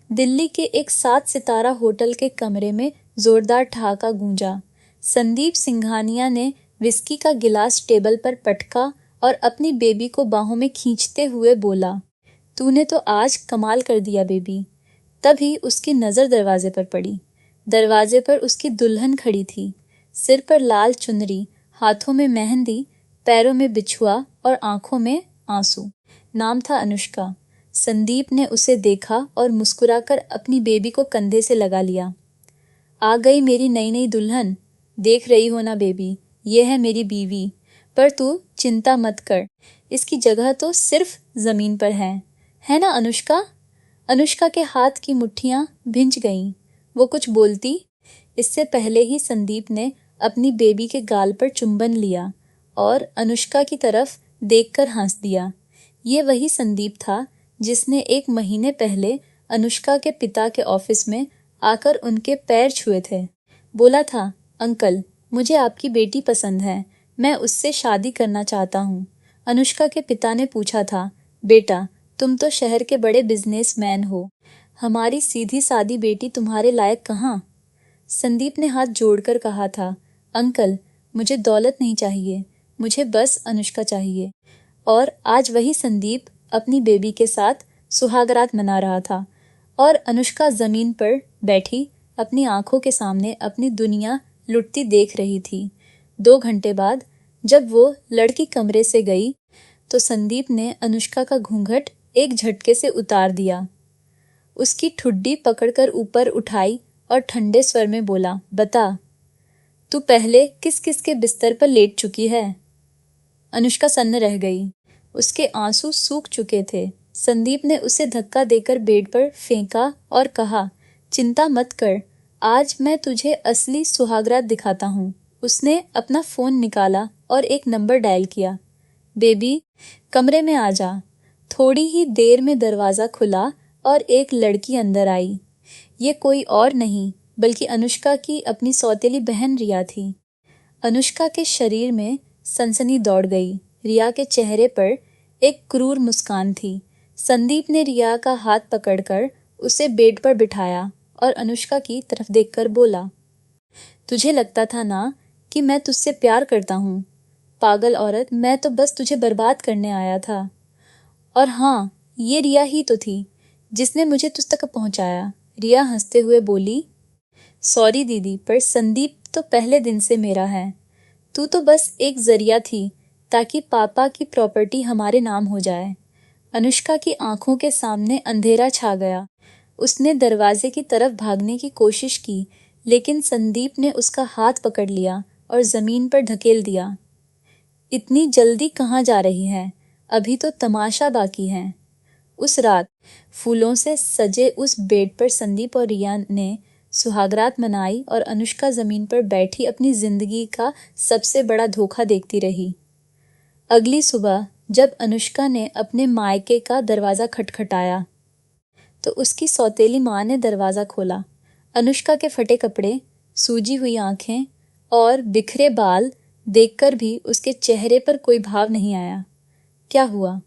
दिल्ली के एक 7 सितारा होटल के कमरे में जोरदार ठहाका गूंजा। संदीप सिंघानिया ने विस्की का गिलास टेबल पर पटका और अपनी बेबी को बाहों में खींचते हुए बोला, तूने तो आज कमाल कर दिया बेबी। तभी उसकी नज़र दरवाजे पर पड़ी। दरवाजे पर उसकी दुल्हन खड़ी थी, सिर पर लाल चुनरी, हाथों में मेहंदी, पैरों में बिछुआ और आंखों में आंसू। नाम था अनुष्का। संदीप ने उसे देखा और मुस्कुराकर अपनी बेबी को कंधे से लगा लिया। आ गई मेरी नई नई दुल्हन, देख रही हो ना बेबी, ये है मेरी बीवी। पर तू चिंता मत कर, इसकी जगह तो सिर्फ जमीन पर है ना अनुष्का? अनुष्का के हाथ की मुट्ठियां भिंच गईं। वो कुछ बोलती, इससे पहले ही संदीप ने अपनी बेबी के गाल पर चुंबन लिया और अनुष्का की तरफ देखकर हंस दिया। ये वही संदीप था जिसने 1 महीने पहले अनुष्का के पिता के ऑफिस में आकर उनके पैर छुए थे। बोला था, अंकल मुझे आपकी बेटी पसंद है, मैं उससे शादी करना चाहता हूँ। अनुष्का के पिता ने पूछा था, बेटा तुम तो शहर के बड़े बिजनेसमैन हो, हमारी सीधी सादी बेटी तुम्हारे लायक कहाँ? संदीप ने हाथ जोड़कर कहा था, अंकल मुझे दौलत नहीं चाहिए, मुझे बस अनुष्का चाहिए। और आज वही संदीप अपनी बेबी के साथ सुहागरात मना रहा था और अनुष्का जमीन पर बैठी अपनी आंखों के सामने अपनी दुनिया लुटती देख रही थी। 2 घंटे बाद जब वो लड़की कमरे से गई तो संदीप ने अनुष्का का घूंघट एक झटके से उतार दिया। उसकी ठुड्डी पकड़कर ऊपर उठाई और ठंडे स्वर में बोला, बता तू पहले किस किस के बिस्तर पर लेट चुकी है? अनुष्का सन्न रह गई। उसके आंसू सूख चुके थे। संदीप ने उसे धक्का देकर बेड पर फेंका और कहा, चिंता मत कर, आज मैं तुझे असली सुहागरात दिखाता हूँ। उसने अपना फोन निकाला और एक नंबर डायल किया। बेबी कमरे में आ जा। थोड़ी ही देर में दरवाजा खुला और एक लड़की अंदर आई। ये कोई और नहीं बल्कि अनुष्का की अपनी सौतेली बहन रिया थी। अनुष्का के शरीर में सनसनी दौड़ गई। रिया के चेहरे पर एक क्रूर मुस्कान थी। संदीप ने रिया का हाथ पकड़कर उसे बेड पर बिठाया और अनुष्का की तरफ देखकर बोला, तुझे लगता था ना कि मैं तुझसे प्यार करता हूँ? पागल औरत, मैं तो बस तुझे बर्बाद करने आया था। और हाँ, ये रिया ही तो थी जिसने मुझे तुझ तक पहुँचाया। रिया हंसते हुए बोली, सॉरी दीदी, पर संदीप तो पहले दिन से मेरा है। तू तो बस एक जरिया थी ताकि पापा की प्रॉपर्टी हमारे नाम हो जाए। अनुष्का की आंखों के सामने अंधेरा छा गया। उसने दरवाजे की तरफ भागने की कोशिश की, लेकिन संदीप ने उसका हाथ पकड़ लिया और जमीन पर धकेल दिया। इतनी जल्दी कहाँ जा रही है? अभी तो तमाशा बाकी है। उस रात फूलों से सजे उस बेड पर संदीप और रिया ने सुहागरात मनाई और अनुष्का जमीन पर बैठी अपनी जिंदगी का सबसे बड़ा धोखा देखती रही। अगली सुबह जब अनुष्का ने अपने मायके का दरवाजा खटखटाया तो उसकी सौतेली माँ ने दरवाजा खोला। अनुष्का के फटे कपड़े, सूजी हुई आंखें और बिखरे बाल देखकर भी उसके चेहरे पर कोई भाव नहीं आया। क्या हुआ?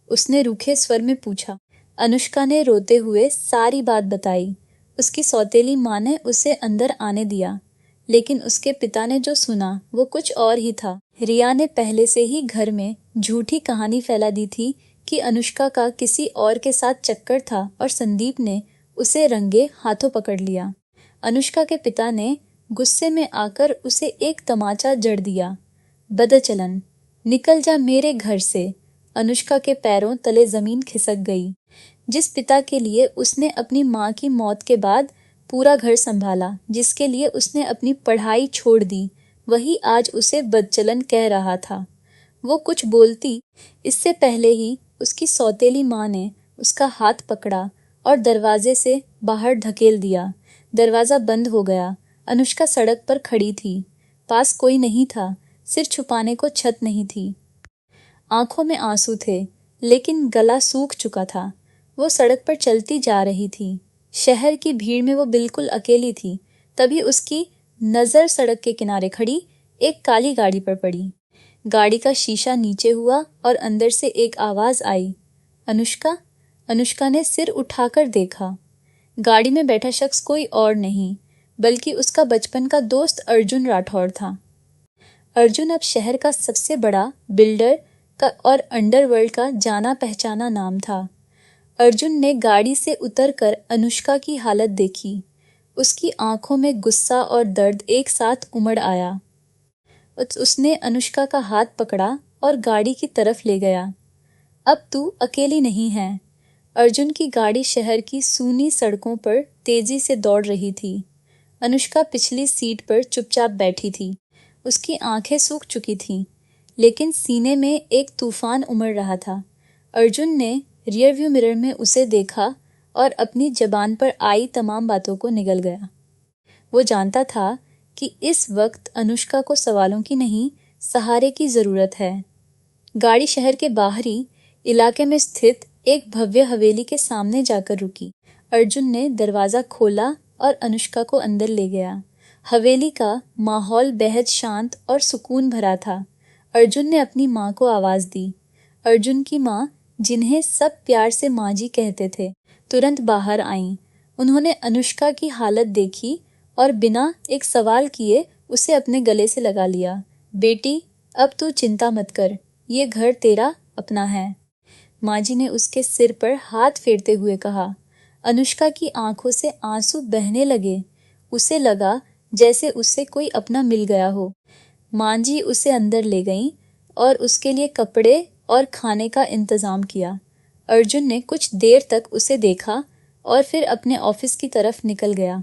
उसने रूखे स्वर में पूछा। अनुष्का ने रोते हुए सारी बात बताई। उसकी सौतेली माँ ने उसे अंदर आने दिया, लेकिन उसके पिता ने जो सुना वो कुछ और ही था। रिया ने पहले से ही घर में झूठी कहानी फैला दी थी कि अनुष्का का किसी और के साथ चक्कर था और संदीप ने उसे रंगे हाथों पकड़ लिया। अनुष्का के पिता ने गुस्से में आकर उसे एक तमाचा जड़ दिया। बदचलन, निकल जा मेरे घर से। अनुष्का के पैरों तले जमीन खिसक गई। जिस पिता के लिए उसने अपनी माँ की मौत के बाद पूरा घर संभाला, जिसके लिए उसने अपनी पढ़ाई छोड़ दी, वही आज उसे बदचलन कह रहा था। वो कुछ बोलती इससे पहले ही उसकी सौतेली माँ ने उसका हाथ पकड़ा और दरवाजे से बाहर धकेल दिया। दरवाजा बंद हो गया। अनुष्का सड़क पर खड़ी थी। पास कोई नहीं था, सिर छुपाने को छत नहीं थी। आंखों में आंसू थे, लेकिन गला सूख चुका था। वो सड़क पर चलती जा रही थी। शहर की भीड़ में वो बिल्कुल अकेली थी। तभी उसकी नज़र सड़क के किनारे खड़ी एक काली गाड़ी पर पड़ी। गाड़ी का शीशा नीचे हुआ और अंदर से एक आवाज़ आई, अनुष्का। अनुष्का ने सिर उठाकर देखा। गाड़ी में बैठा शख्स कोई और नहीं बल्कि उसका बचपन का दोस्त अर्जुन राठौड़ था। अर्जुन अब शहर का सबसे बड़ा बिल्डर का और अंडरवर्ल्ड का जाना पहचाना नाम था। अर्जुन ने गाड़ी से उतरकर अनुष्का की हालत देखी। उसकी आंखों में गुस्सा और दर्द एक साथ उमड़ आया। उसने अनुष्का का हाथ पकड़ा और गाड़ी की तरफ ले गया। अब तू अकेली नहीं है। अर्जुन की गाड़ी शहर की सूनी सड़कों पर तेजी से दौड़ रही थी। अनुष्का पिछली सीट पर चुपचाप बैठी थी। उसकी आंखें सूख चुकी थीं, लेकिन सीने में एक तूफान उमड़ रहा था। अर्जुन ने रियरव्यू मिरर में उसे देखा और अपनी जबान पर आई तमाम बातों को निगल गया। वो जानता था कि इस वक्त अनुष्का को सवालों की नहीं, सहारे की जरूरत है। गाड़ी शहर के बाहरी इलाके में स्थित एक भव्य हवेली के सामने जाकर रुकी। अर्जुन ने दरवाजा खोला और अनुष्का को अंदर ले गया। हवेली का माहौल बेहद शांत और सुकून भरा था। अर्जुन ने अपनी माँ को आवाज दी। अर्जुन की माँ, जिन्हें सब प्यार से माँ जी कहते थे, तुरंत बाहर आईं। उन्होंने अनुष्का की हालत देखी और बिना एक सवाल किए उसे अपने गले से लगा लिया। बेटी, अब तू चिंता मत कर, ये घर तेरा अपना है। माँ जी ने उसके सिर पर हाथ फेरते हुए कहा। अनुष्का की आंखों से आंसू बहने लगे। उसे लगा जैसे उससे कोई अपना मिल गया हो। माँ जी उसे अंदर ले गईं और उसके लिए कपड़े और खाने का इंतजाम किया। अर्जुन ने कुछ देर तक उसे देखा और फिर अपने ऑफिस की तरफ निकल गया।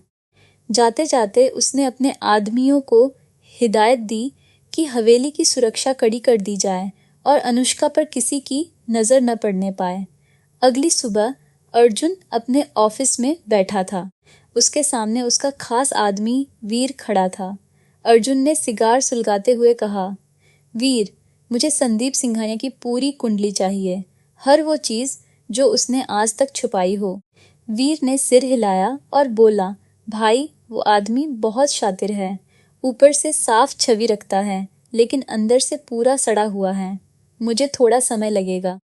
जाते जाते उसने अपने आदमियों को हिदायत दी कि हवेली की सुरक्षा कड़ी कर दी जाए और अनुष्का पर किसी की नज़र न पड़ने पाए। अगली सुबह अर्जुन अपने ऑफिस में बैठा था। उसके सामने उसका खास आदमी वीर खड़ा था। अर्जुन ने सिगार सुलगाते हुए कहा, वीर, मुझे संदीप सिंघानिया की पूरी कुंडली चाहिए, हर वो चीज़ जो उसने आज तक छुपाई हो। वीर ने सिर हिलाया और बोला, भाई, वो आदमी बहुत शातिर है। ऊपर से साफ छवि रखता है, लेकिन अंदर से पूरा सड़ा हुआ है। मुझे थोड़ा समय लगेगा।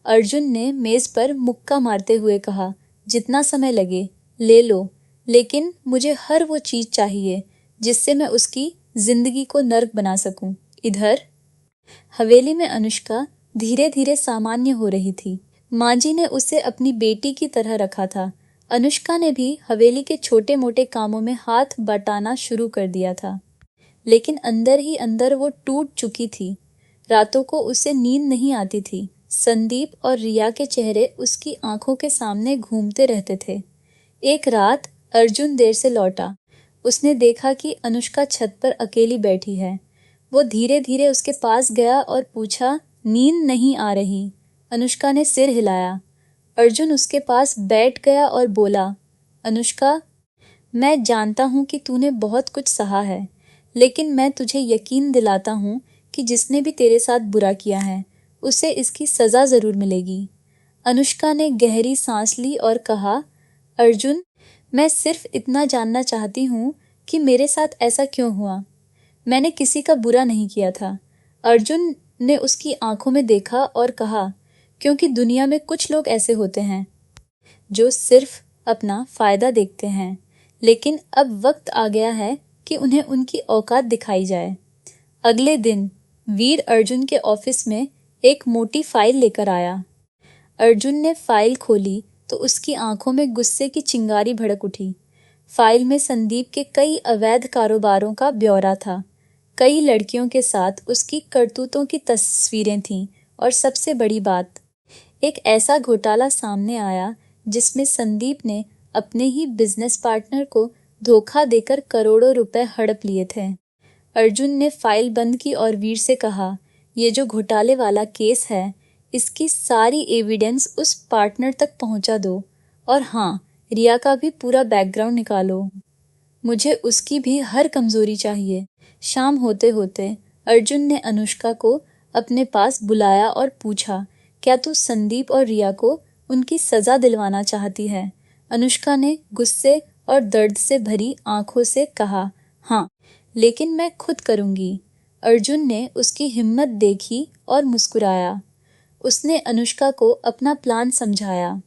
अर्जुन ने मेज पर मुक्का मारते हुए कहा, जितना समय लगे ले लो, लेकिन मुझे हर वो चीज चाहिए जिससे मैं उसकी जिंदगी को नर्क बना सकूं। इधर हवेली में अनुष्का धीरे धीरे सामान्य हो रही थी। माँ जी ने उसे अपनी बेटी की तरह रखा था। अनुष्का ने भी हवेली के छोटे मोटे कामों में हाथ बटाना शुरू कर दिया था, लेकिन अंदर ही अंदर वो टूट चुकी थी। रातों को उसे नींद नहीं आती थी। संदीप और रिया के चेहरे उसकी आंखों के सामने घूमते रहते थे। एक रात अर्जुन देर से लौटा। उसने देखा कि अनुष्का छत पर अकेली बैठी है। वो धीरे धीरे उसके पास गया और पूछा, नींद नहीं आ रही? अनुष्का ने सिर हिलाया। अर्जुन उसके पास बैठ गया और बोला, अनुष्का, मैं जानता हूँ कि तूने बहुत कुछ सहा है, लेकिन मैं तुझे यकीन दिलाता हूँ कि जिसने भी तेरे साथ बुरा किया है उसे इसकी सज़ा ज़रूर मिलेगी। अनुष्का ने गहरी सांस ली और कहा, अर्जुन, मैं सिर्फ इतना जानना चाहती हूँ कि मेरे साथ ऐसा क्यों हुआ। मैंने किसी का बुरा नहीं किया था। अर्जुन ने उसकी आंखों में देखा और कहा, क्योंकि दुनिया में कुछ लोग ऐसे होते हैं जो सिर्फ अपना फ़ायदा देखते हैं, लेकिन अब वक्त आ गया है कि उन्हें उनकी औकात दिखाई जाए। अगले दिन वीर अर्जुन के ऑफिस में एक मोटी फाइल लेकर आया। अर्जुन ने फाइल खोली तो उसकी आंखों में गुस्से की चिंगारी भड़क उठी। फाइल में संदीप के कई अवैध कारोबारों का ब्यौरा था। कई लड़कियों के साथ उसकी करतूतों की तस्वीरें थीं और सबसे बड़ी बात, एक ऐसा घोटाला सामने आया जिसमें संदीप ने अपने ही बिजनेस पार्टनर को धोखा देकर करोड़ों रुपए हड़प लिए थे। अर्जुन ने फाइल बंद की और वीर से कहा, ये जो घोटाले वाला केस है, इसकी सारी एविडेंस उस पार्टनर तक पहुंचा दो, और हाँ, रिया का भी पूरा बैकग्राउंड निकालो। मुझे उसकी भी हर कमजोरी चाहिए। शाम होते होते अर्जुन ने अनुष्का को अपने पास बुलाया और पूछा, क्या तू संदीप और रिया को उनकी सजा दिलवाना चाहती है? अनुष्का ने गुस्से और दर्द से भरी आंखों से कहा, हाँ, लेकिन मैं खुद करूंगी। अर्जुन ने उसकी हिम्मत देखी और मुस्कुराया। उसने अनुष्का को अपना प्लान समझाया।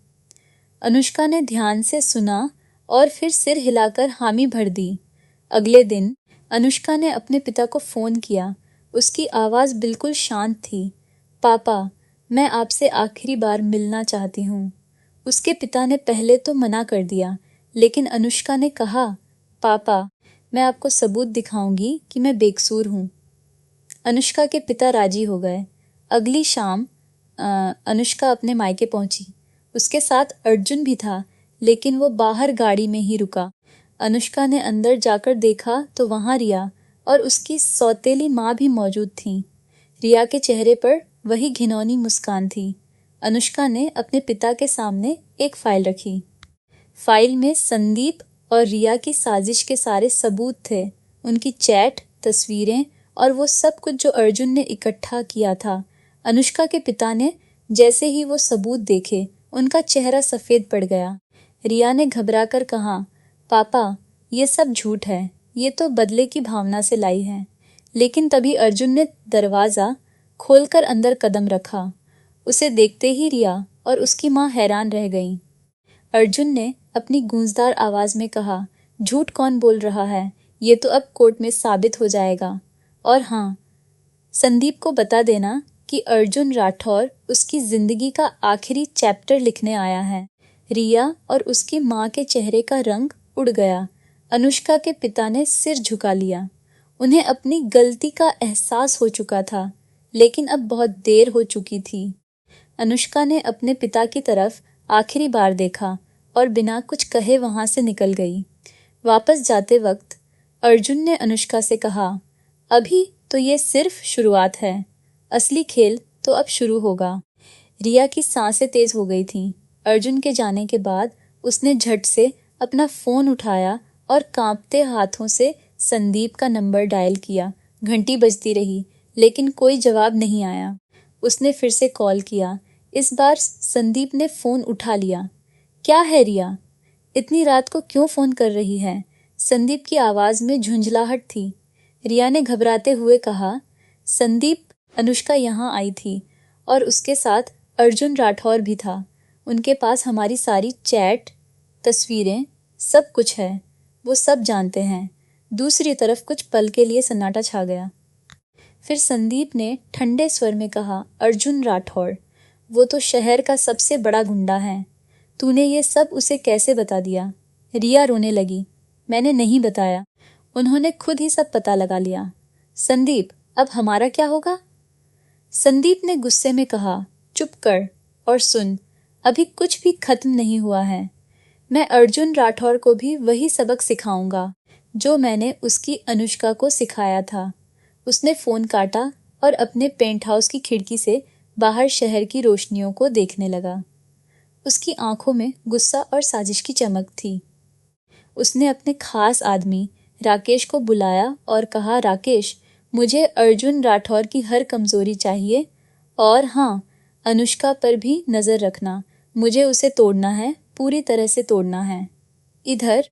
अनुष्का ने ध्यान से सुना और फिर सिर हिलाकर हामी भर दी। अगले दिन अनुष्का ने अपने पिता को फ़ोन किया। उसकी आवाज़ बिल्कुल शांत थी। पापा, मैं आपसे आखिरी बार मिलना चाहती हूँ। उसके पिता ने पहले तो मना कर दिया, लेकिन अनुष्का ने कहा, पापा, मैं आपको सबूत दिखाऊंगी कि मैं बेकसूर हूँ। अनुष्का के पिता राजी हो गए। अगली शाम अनुष्का अपने मायके पहुंची। उसके साथ अर्जुन भी था, लेकिन वो बाहर गाड़ी में ही रुका। अनुष्का ने अंदर जाकर देखा तो वहां रिया और उसकी सौतेली माँ भी मौजूद थीं। रिया के चेहरे पर वही घिनौनी मुस्कान थी। अनुष्का ने अपने पिता के सामने एक फाइल रखी। फाइल में संदीप और रिया की साजिश के सारे सबूत थे, उनकी चैट, तस्वीरें और वो सब कुछ जो अर्जुन ने इकट्ठा किया था। अनुष्का के पिता ने जैसे ही वो सबूत देखे, उनका चेहरा सफ़ेद पड़ गया। रिया ने घबराकर कहा, पापा, ये सब झूठ है, ये तो बदले की भावना से लाई है। लेकिन तभी अर्जुन ने दरवाज़ा खोलकर अंदर कदम रखा। उसे देखते ही रिया और उसकी माँ हैरान रह गईं। अर्जुन ने अपनी गूंजदार आवाज़ में कहा, झूठ कौन बोल रहा है? ये तो अब कोर्ट में साबित हो जाएगा। और हाँ, संदीप को बता देना कि अर्जुन राठौर उसकी जिंदगी का आखिरी चैप्टर लिखने आया है। रिया और उसकी माँ के चेहरे का रंग उड़ गया। अनुष्का के पिता ने सिर झुका लिया। उन्हें अपनी गलती का एहसास हो चुका था, लेकिन अब बहुत देर हो चुकी थी। अनुष्का ने अपने पिता की तरफ आखिरी बार देखा और बिना कुछ कहे वहां से निकल गई। वापस जाते वक्त अर्जुन ने अनुष्का से कहा, अभी तो ये सिर्फ शुरुआत है, असली खेल तो अब शुरू होगा। रिया की सांसें तेज हो गई थीं। अर्जुन के जाने के बाद उसने झट से अपना फ़ोन उठाया और कांपते हाथों से संदीप का नंबर डायल किया। घंटी बजती रही, लेकिन कोई जवाब नहीं आया। उसने फिर से कॉल किया। इस बार संदीप ने फ़ोन उठा लिया। क्या है रिया? इतनी रात को क्यों फ़ोन कर रही है? संदीप की आवाज़ में झुंझलाहट थी। रिया ने घबराते हुए कहा, संदीप, अनुष्का यहाँ आई थी और उसके साथ अर्जुन राठौर भी था। उनके पास हमारी सारी चैट, तस्वीरें, सब कुछ है। वो सब जानते हैं। दूसरी तरफ कुछ पल के लिए सन्नाटा छा गया। फिर संदीप ने ठंडे स्वर में कहा, अर्जुन राठौर, वो तो शहर का सबसे बड़ा गुंडा है। तूने ये सब उसे कैसे बता दिया? रिया रोने लगी। मैंने नहीं बताया, उन्होंने खुद ही सब पता लगा लिया। संदीप, अब हमारा क्या होगा? संदीप ने गुस्से में कहा, चुप कर और सुन, अभी कुछ भी खत्म नहीं हुआ है। मैं अर्जुन राठौर को भी वही सबक सिखाऊंगा जो मैंने उसकी अनुष्का को सिखाया था। उसने फ़ोन काटा और अपने पेंट हाउस की खिड़की से बाहर शहर की रोशनियों को देखने लगा। उसकी आंखों में गुस्सा और साजिश की चमक थी। उसने अपने खास आदमी राकेश को बुलाया और कहा, राकेश, मुझे अर्जुन राठौर की हर कमज़ोरी चाहिए और हाँ, अनुष्का पर भी नज़र रखना। मुझे उसे तोड़ना है, पूरी तरह से तोड़ना है। इधर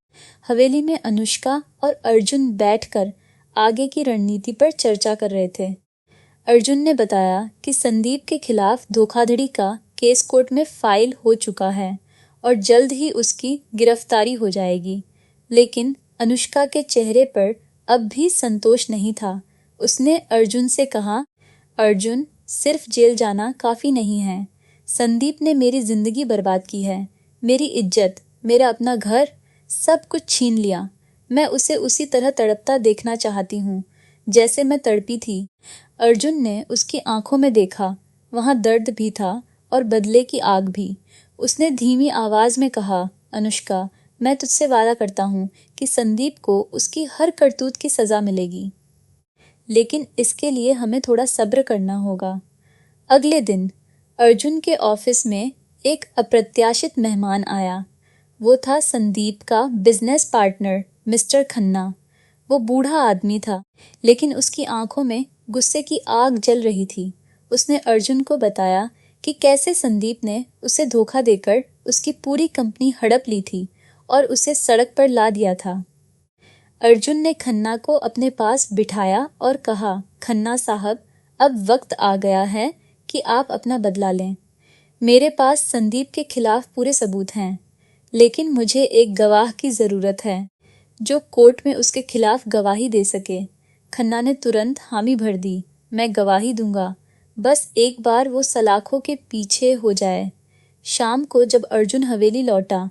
हवेली में अनुष्का और अर्जुन बैठकर आगे की रणनीति पर चर्चा कर रहे थे। अर्जुन ने बताया कि संदीप के खिलाफ धोखाधड़ी का केस कोर्ट में फाइल हो चुका है और जल्द ही उसकी गिरफ्तारी हो जाएगी। लेकिन अनुष्का के चेहरे पर अब भी संतोष नहीं था। उसने अर्जुन से कहा, अर्जुन, सिर्फ जेल जाना काफ़ी नहीं है। संदीप ने मेरी ज़िंदगी बर्बाद की है, मेरी इज्जत, मेरा अपना घर, सब कुछ छीन लिया। मैं उसे उसी तरह तड़पता देखना चाहती हूँ जैसे मैं तड़पी थी। अर्जुन ने उसकी आंखों में देखा, वहाँ दर्द भी था और बदले की आग भी। उसने धीमी आवाज़ में कहा, अनुष्का, मैं तुझसे वादा करता हूँ कि संदीप को उसकी हर करतूत की सज़ा मिलेगी, लेकिन इसके लिए हमें थोड़ा सब्र करना होगा। अगले दिन अर्जुन के ऑफिस में एक अप्रत्याशित मेहमान आया। वो था संदीप का बिजनेस पार्टनर मिस्टर खन्ना। वो बूढ़ा आदमी था, लेकिन उसकी आंखों में गुस्से की आग जल रही थी। उसने अर्जुन को बताया कि कैसे संदीप ने उसे धोखा देकर उसकी पूरी कंपनी हड़प ली थी और उसे सड़क पर ला दिया था। अर्जुन ने खन्ना को अपने पास बिठाया और कहा, खन्ना साहब, अब वक्त आ गया है कि आप अपना बदला लें। मेरे पास संदीप के खिलाफ पूरे सबूत हैं, लेकिन मुझे एक गवाह की जरूरत है जो कोर्ट में उसके खिलाफ गवाही दे सके। खन्ना ने तुरंत हामी भर दी। मैं गवाही दूंगा, बस एक बार वो सलाखों के पीछे हो जाए। शाम को जब अर्जुन हवेली लौटा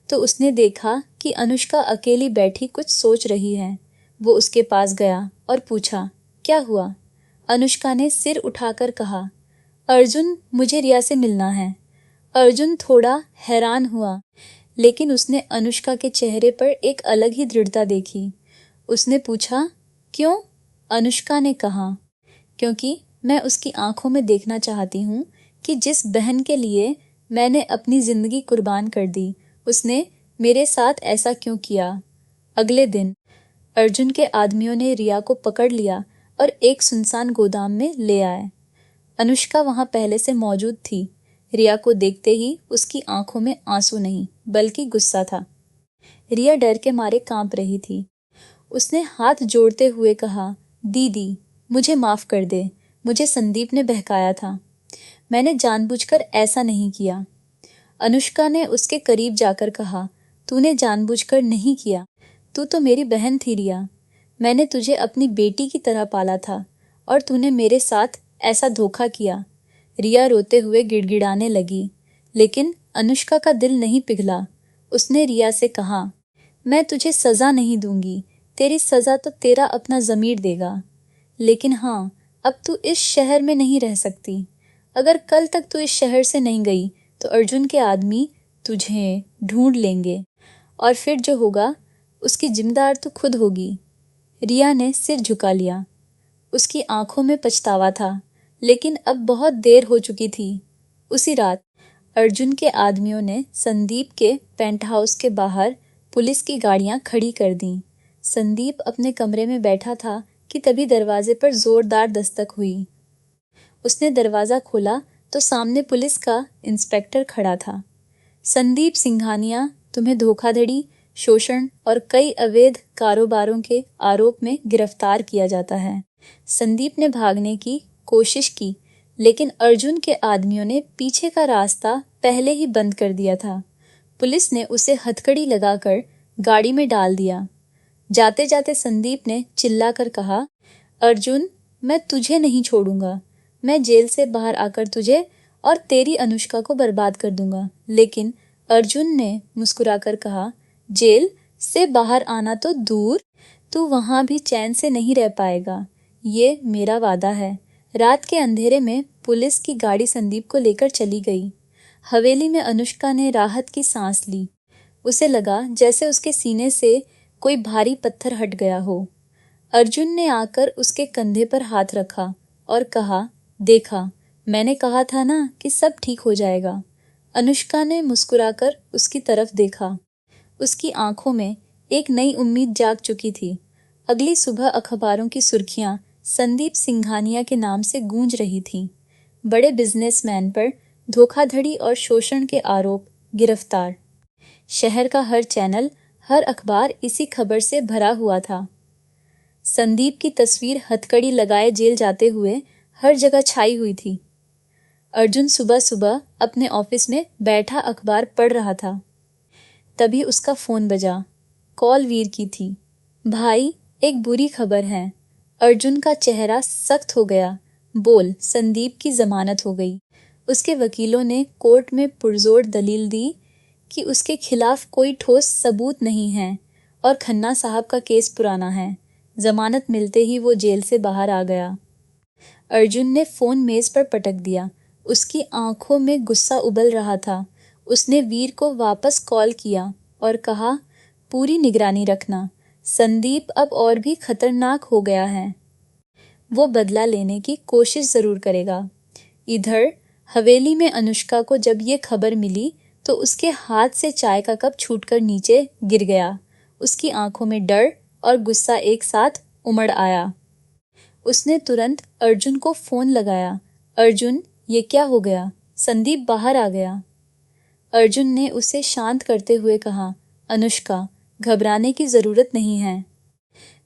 तो उसने देखा कि अनुष्का अकेली बैठी कुछ सोच रही है। वो उसके पास गया और पूछा, क्या हुआ? अनुष्का ने सिर उठाकर कहा, अर्जुन, मुझे रिया से मिलना है। अर्जुन थोड़ा हैरान हुआ, लेकिन उसने अनुष्का के चेहरे पर एक अलग ही दृढ़ता देखी। उसने पूछा, क्यों? अनुष्का ने कहा, क्योंकि मैं उसकी आंखों में देखना चाहती हूँ कि जिस बहन के लिए मैंने अपनी जिंदगी कुर्बान कर दी, उसने मेरे साथ ऐसा क्यों किया। अगले दिन अर्जुन के आदमियों ने रिया को पकड़ लिया और एक सुनसान गोदाम में ले आए। अनुष्का वहां पहले से मौजूद थी। रिया को देखते ही उसकी आंखों में आंसू नहीं बल्कि गुस्सा था। रिया डर के मारे कांप रही थी। उसने हाथ जोड़ते हुए कहा, दीदी, मुझे माफ कर दे। मुझे संदीप ने बहकाया था। मैंने जानबूझकर ऐसा नहीं किया। अनुष्का ने उसके करीब जाकर कहा, तूने जानबूझकर नहीं किया। तू तो मेरी बहन थी रिया। मैंने तुझे अपनी बेटी की तरह पाला था और तूने मेरे साथ ऐसा धोखा किया। रिया रोते हुए गिड़गिड़ाने लगी, लेकिन अनुष्का का दिल नहीं पिघला। उसने रिया से कहा, मैं तुझे सजा नहीं दूंगी। तेरी सजा तो तेरा अपना ज़मीर देगा। लेकिन हाँ, अब तू इस शहर में नहीं रह सकती। अगर कल तक तू इस शहर से नहीं गई तो अर्जुन के आदमी तुझे ढूंढ लेंगे और फिर जो होगा उसकी जिम्मेदार तू खुद होगी। रिया ने सिर झुका लिया। उसकी आंखों में पछतावा था, लेकिन अब बहुत देर हो चुकी थी। उसी रात अर्जुन के आदमियों ने संदीप के पेंट हाउस के बाहर पुलिस की गाड़ियां खड़ी कर दी। संदीप अपने कमरे में बैठा था कि तभी दरवाजे पर जोरदार दस्तक हुई। उसने दरवाजा खोला तो सामने पुलिस का इंस्पेक्टर खड़ा था। संदीप सिंघानिया, तुम्हें धोखाधड़ी, शोषण और कई अवैध कारोबारों के आरोप में गिरफ्तार किया जाता है। संदीप ने भागने की कोशिश की, लेकिन अर्जुन के आदमियों ने पीछे का रास्ता पहले ही बंद कर दिया था। पुलिस ने उसे हथकड़ी लगाकर गाड़ी में डाल दिया। जाते जाते संदीप ने चिल्लाकर कहा, अर्जुन, मैं तुझे नहीं छोड़ूंगा। मैं जेल से बाहर आकर तुझे और तेरी अनुष्का को बर्बाद कर दूंगा। लेकिन अर्जुन ने मुस्कुराकर कहा, जेल से बाहर आना तो दूर, तू वहां भी चैन से नहीं रह पाएगा। ये मेरा वादा है। रात के अंधेरे में पुलिस की गाड़ी संदीप को लेकर चली गई। हवेली में अनुष्का ने राहत की सांस ली। उसे लगा जैसे उसके सीने से कोई भारी पत्थर हट गया हो। अर्जुन ने आकर उसके कंधे पर हाथ रखा और कहा, देखा, मैंने कहा था ना कि सब ठीक हो जाएगा। अनुष्का ने मुस्कुराकर उसकी तरफ देखा। उसकी आंखों में एक नई उम्मीद जाग चुकी थी। अगली सुबह अखबारों की सुर्खियां संदीप सिंघानिया के नाम से गूंज रही थीं। बड़े बिजनेसमैन पर धोखाधड़ी और शोषण के आरोप, गिरफ्तार। शहर का हर चैनल, हर अखबार इसी खबर से भरा हुआ था। संदीप की तस्वीर हथकड़ी लगाए जेल जाते हुए हर जगह छाई हुई थी। अर्जुन सुबह सुबह अपने ऑफिस में बैठा अखबार पढ़ रहा था। तभी उसका फोन बजा। कॉल वीर की थी। भाई, एक बुरी खबर है। अर्जुन का चेहरा सख्त हो गया। बोल। संदीप की जमानत हो गई। उसके वकीलों ने कोर्ट में पुरजोर दलील दी कि उसके खिलाफ कोई ठोस सबूत नहीं है और खन्ना साहब का केस पुराना है। जमानत मिलते ही वो जेल से बाहर आ गया। अर्जुन ने फोन मेज पर पटक दिया। उसकी आंखों में गुस्सा उबल रहा था। उसने वीर को वापस कॉल किया और कहा, पूरी निगरानी रखना। संदीप अब और भी खतरनाक हो गया है। वो बदला लेने की कोशिश जरूर करेगा। इधर हवेली में अनुष्का को जब ये खबर मिली तो उसके हाथ से चाय का कप छूटकर नीचे गिर गया। उसकी आंखों में डर और गुस्सा एक साथ उमड़ आया। उसने तुरंत अर्जुन को फोन लगाया। अर्जुन, ये क्या हो गया? संदीप बाहर आ गया। अर्जुन ने उसे शांत करते हुए कहा, अनुष्का, घबराने की जरूरत नहीं है।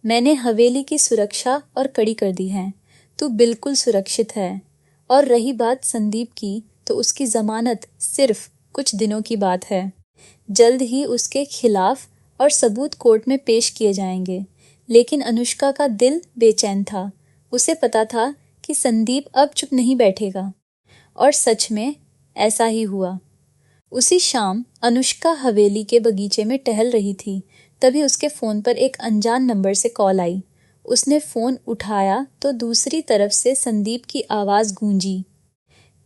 मैंने हवेली की सुरक्षा और कड़ी कर दी है। तू बिल्कुल सुरक्षित है। और रही बात संदीप की, तो उसकी जमानत सिर्फ कुछ दिनों की बात है। जल्द ही उसके खिलाफ और सबूत कोर्ट में पेश किए जाएंगे। लेकिन अनुष्का का दिल बेचैन था। उसे पता था कि संदीप अब चुप नहीं बैठेगा। और सच में ऐसा ही हुआ। उसी शाम अनुष्का हवेली के बगीचे में टहल रही थी। तभी उसके फोन पर एक अनजान नंबर से कॉल आई। उसने फोन उठाया तो दूसरी तरफ से संदीप की आवाज गूंजी।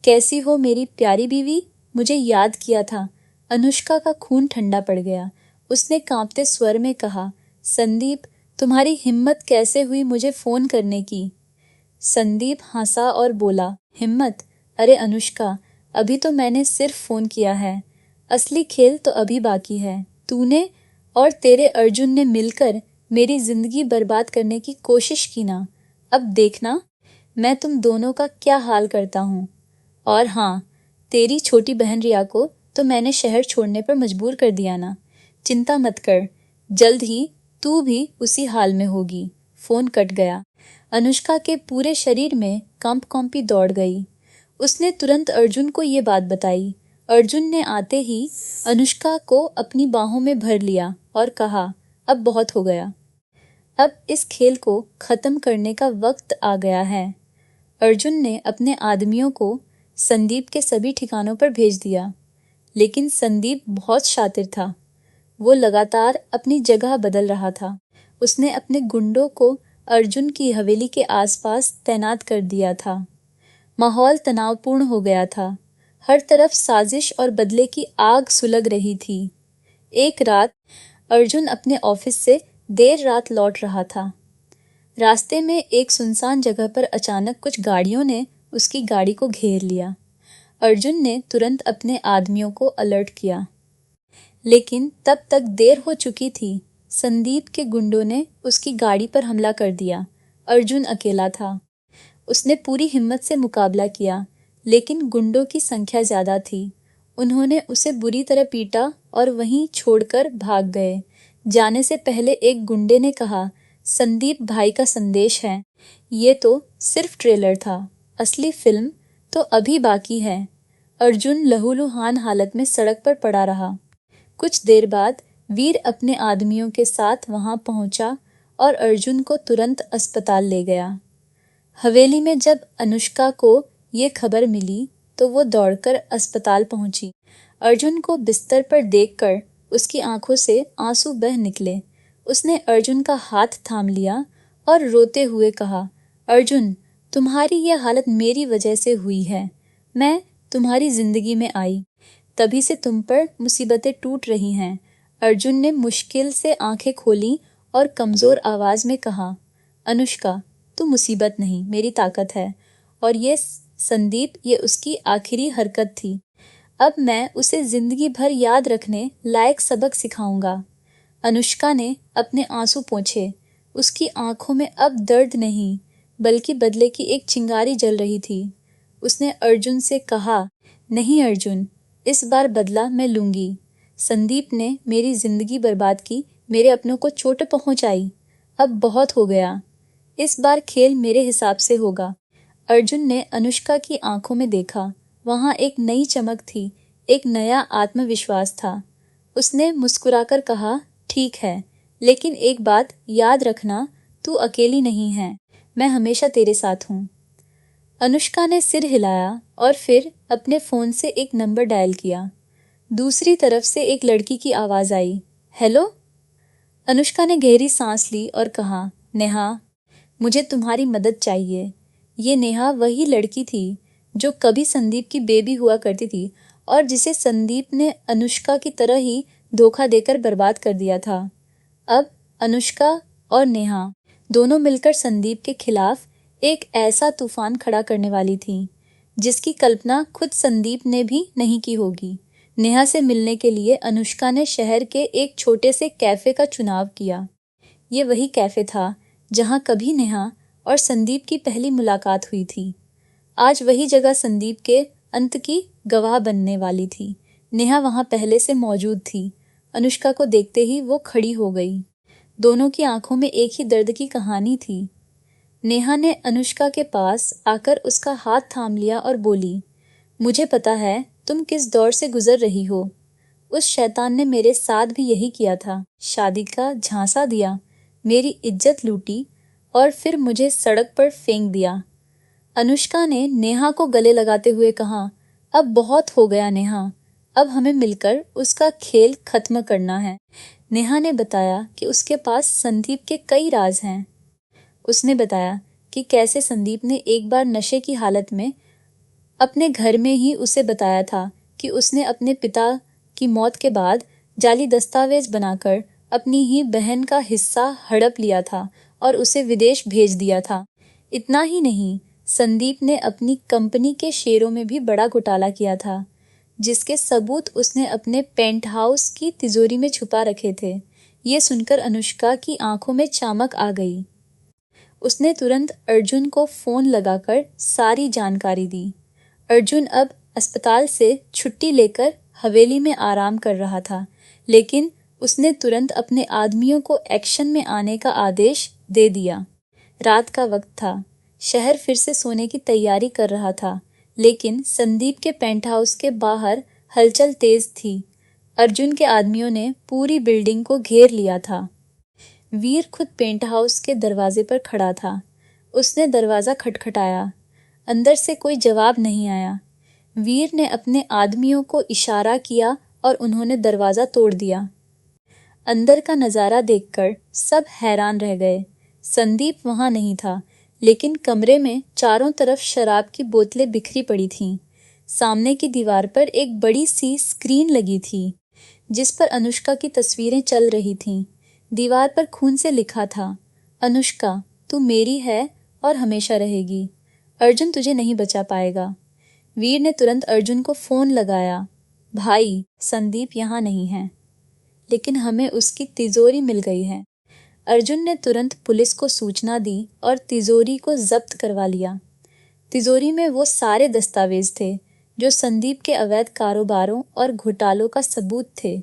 कैसी हो मेरी प्यारी बीवी, मुझे याद किया था। अनुष्का का खून ठंडा पड़ गया। उसने कांपते स्वर में कहा, संदीप, तुम्हारी हिम्मत कैसे हुई मुझे फोन करने की? संदीप हंसा और बोला, हिम्मत? अरे अनुष्का, अभी तो मैंने सिर्फ फोन किया है। असली खेल तो अभी बाकी है। तूने और तेरे अर्जुन ने मिलकर मेरी जिंदगी बर्बाद करने की कोशिश की ना। अब देखना मैं तुम दोनों का क्या हाल करता हूँ। और हाँ, तेरी छोटी बहन रिया को तो मैंने शहर छोड़ने पर मजबूर कर दिया ना। चिंता मत कर, जल्द ही तू भी उसी हाल में होगी। फोन कट गया। अनुष्का के पूरे शरीर में कंपी दौड़ गई। उसने तुरंत अर्जुन को ये बात बताई। अर्जुन ने आते ही अनुष्का को अपनी बाहों में भर लिया और कहा, अब बहुत हो गया। अब इस खेल को खत्म करने का वक्त आ गया है। अर्जुन ने अपने आदमियों को संदीप के सभी ठिकानों पर भेज दिया। लेकिन संदीप बहुत शातिर था। वो लगातार अपनी जगह बदल रहा था। उसने अपने गुंडों को अर्जुन की हवेली के आसपास तैनात कर दिया था। माहौल तनावपूर्ण हो गया था। हर तरफ साजिश और बदले की आग सुलग रही थी। एक रात अर्जुन अपने ऑफिस से देर रात लौट रहा था। रास्ते में एक सुनसान जगह पर अचानक कुछ गाड़ियों ने उसकी गाड़ी को घेर लिया। अर्जुन ने तुरंत अपने आदमियों को अलर्ट किया। लेकिन तब तक देर हो चुकी थी। संदीप के गुंडों ने उसकी गाड़ी पर हमला कर दिया। अर्जुन अकेला था। उसने पूरी हिम्मत से मुकाबला किया, लेकिन गुंडों की संख्या ज्यादा थी। उन्होंने उसे बुरी तरह पीटा और वहीं छोड़कर भाग गए। जाने से पहले एक गुंडे ने कहा, संदीप भाई का संदेश है। ये तो सिर्फ ट्रेलर था, असली फिल्म तो अभी बाकी है। अर्जुन लहूलुहान हालत में सड़क पर पड़ा रहा। कुछ देर बाद वीर अपने आदमियों के साथ वहां पहुंचा और अर्जुन को तुरंत अस्पताल ले गया। हवेली में जब अनुष्का को ये खबर मिली तो वो दौड़कर अस्पताल पहुंची। अर्जुन को बिस्तर पर देखकर उसकी आंखों से आंसू बह निकले। उसने अर्जुन का हाथ थाम लिया और रोते हुए कहा, अर्जुन, तुम्हारी ये हालत मेरी वजह से हुई है। मैं तुम्हारी जिंदगी में आई, तभी से तुम पर मुसीबतें टूट रही हैं। अर्जुन ने मुश्किल से आंखें खोली और कमजोर आवाज में कहा, अनुष्का, तू मुसीबत नहीं, मेरी ताकत है। और ये संदीप, ये उसकी आखिरी हरकत थी। अब मैं उसे जिंदगी भर याद रखने लायक सबक सिखाऊंगा। अनुष्का ने अपने आंसू पोंछे। उसकी आंखों में अब दर्द नहीं, बल्कि बदले की एक चिंगारी जल रही थी। उसने अर्जुन से कहा, नहीं अर्जुन, इस बार बदला मैं लूंगी। संदीप ने मेरी जिंदगी बर्बाद की, मेरे अपनों को चोट पहुंचाई। अब बहुत हो गया। इस बार खेल मेरे हिसाब से होगा। अर्जुन ने अनुष्का की आंखों में देखा। वहां एक नई चमक थी, एक नया आत्मविश्वास था। उसने मुस्कुराकर कहा, ठीक है, लेकिन एक बात याद रखना, तू अकेली नहीं है। मैं हमेशा तेरे साथ हूँ। अनुष्का ने सिर हिलाया और फिर अपने फोन से एक नंबर डायल किया। दूसरी तरफ से एक लड़की की आवाज आई, हेलो। अनुष्का ने गहरी सांस ली और कहा, नेहा, मुझे तुम्हारी मदद चाहिए। ये नेहा वही लड़की थी जो कभी संदीप की बेबी हुआ करती थी और जिसे संदीप ने अनुष्का की तरह ही धोखा देकर बर्बाद कर दिया था। अब अनुष्का और नेहा दोनों मिलकर संदीप के खिलाफ एक ऐसा तूफान खड़ा करने वाली थी जिसकी कल्पना खुद संदीप ने भी नहीं की होगी। नेहा से मिलने के लिए अनुष्का ने शहर के एक छोटे से कैफे का चुनाव किया। ये वही कैफे था जहां कभी नेहा और संदीप की पहली मुलाकात हुई थी। आज वही जगह संदीप के अंत की गवाह बनने वाली थी। नेहा वहां पहले से मौजूद थी। अनुष्का को देखते ही वो खड़ी हो गई। दोनों की आंखों में एक ही दर्द की कहानी थी। नेहा ने अनुष्का के पास आकर उसका हाथ थाम लिया और बोली, मुझे पता है तुम किस दौर से गुजर रही हो। उस शैतान ने मेरे साथ भी यही किया था। शादी का झांसा दिया, मेरी इज्जत लूटी और फिर मुझे सड़क पर फेंक दिया। अनुष्का ने नेहा को गले लगाते हुए कहा, अब बहुत हो गया नेहा, अब हमें मिलकर उसका खेल खत्म करना है। नेहा ने बताया कि उसके पास संदीप के कई राज हैं। उसने बताया कि कैसे संदीप ने एक बार नशे की हालत में अपने घर में ही उसे बताया था कि उसने अपने पिता की मौत के बाद जाली दस्तावेज बनाकर अपनी ही बहन का हिस्सा हड़प लिया था और उसे विदेश भेज दिया था। इतना ही नहीं, संदीप ने अपनी कंपनी के शेयरों में भी बड़ा घोटाला किया था, जिसके सबूत उसने अपने पेंट हाउस की तिजोरी में छुपा रखे थे। ये सुनकर अनुष्का की आंखों में चमक आ गई। उसने तुरंत अर्जुन को फोन लगाकर सारी जानकारी दी। अर्जुन अब अस्पताल से छुट्टी लेकर हवेली में आराम कर रहा था, लेकिन उसने तुरंत अपने आदमियों को एक्शन में आने का आदेश दे दिया। रात का वक्त था, शहर फिर से सोने की तैयारी कर रहा था, लेकिन संदीप के पेंट हाउस के बाहर हलचल तेज थी। अर्जुन के आदमियों ने पूरी बिल्डिंग को घेर लिया था। वीर खुद पेंट हाउस के दरवाजे पर खड़ा था। उसने दरवाजा खटखटाया। अंदर से कोई जवाब नहीं आया। वीर ने अपने आदमियों को इशारा किया और उन्होंने दरवाजा तोड़ दिया। अंदर का नजारा देखकर सब हैरान रह गए। संदीप वहां नहीं था, लेकिन कमरे में चारों तरफ शराब की बोतलें बिखरी पड़ी थीं। सामने की दीवार पर एक बड़ी सी स्क्रीन लगी थी, जिस पर अनुष्का की तस्वीरें चल रही थीं। दीवार पर खून से लिखा था, अनुष्का, तू मेरी है और हमेशा रहेगी। अर्जुन तुझे नहीं बचा पाएगा। वीर ने तुरंत अर्जुन को फोन लगाया। भाई, संदीप यहाँ नहीं है, लेकिन हमें उसकी तिजोरी मिल गई है। अर्जुन ने तुरंत पुलिस को सूचना दी और तिजोरी को जब्त करवा लिया। तिजोरी में वो सारे दस्तावेज थे जो संदीप के अवैध कारोबारों और घोटालों का सबूत थे।